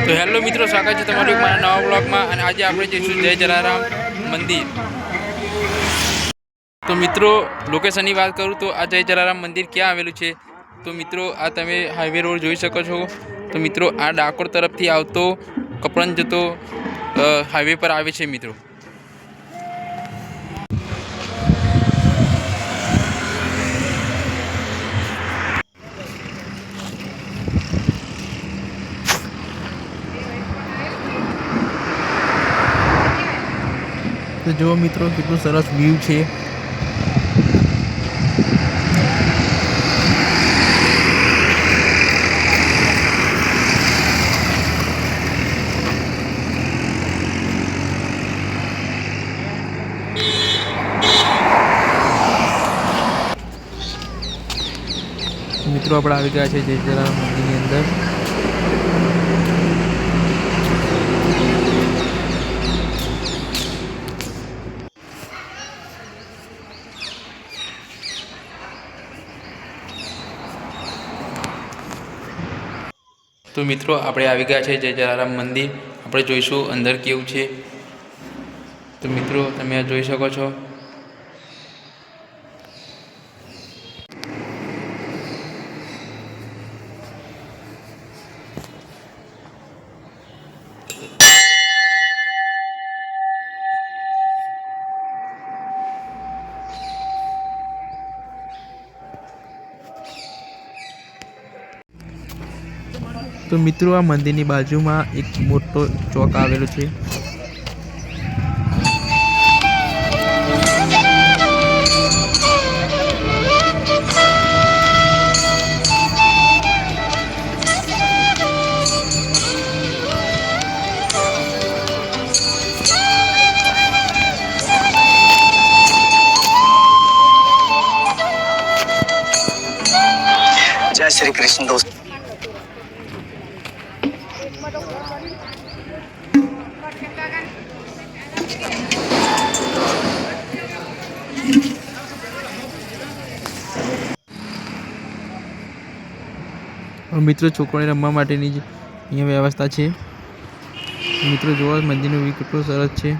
તો હેલો મિત્રો, સ્વાગત છે તમારું મારા નવા બ્લોગમાં. અને આજે આપણે જઈશું જય જલારામ મંદિર. તો મિત્રો, લોકેશનની વાત કરું તો આ જય જલારામ મંદિર ક્યાં આવેલું છે? તો મિત્રો, આ તમે હાઈવે રોડ જોઈ શકો છો. તો મિત્રો, આ ડાકોર તરફથી આવતો કપડન જતો હાઈવે પર આવે છે મિત્રો. તો જુઓ મિત્રો, કેટલું સરસ વ્યૂ છે. મિત્રો, આપણે આવી ગયા છે જય જલારામ મંદિરની અંદર. તો મિત્રો, આપણે આવી ગયા છે જય જલારામ મંદિર. આપણે જોઈશું અંદર કેવું છે. તો મિત્રો, તમે આ જોઈ શકો છો. તો મિત્રો, આ મંદિરની બાજુમાં એક મોટો ચોક આવેલો છે. जय श्री कृष्ण दोस्त। મિત્રો, છોકરાઓને રમવા માટેની જ અહીંયા વ્યવસ્થા છે. મિત્રો, જોવા મંદિરનો વ્યૂ કેટલો સરસ છે.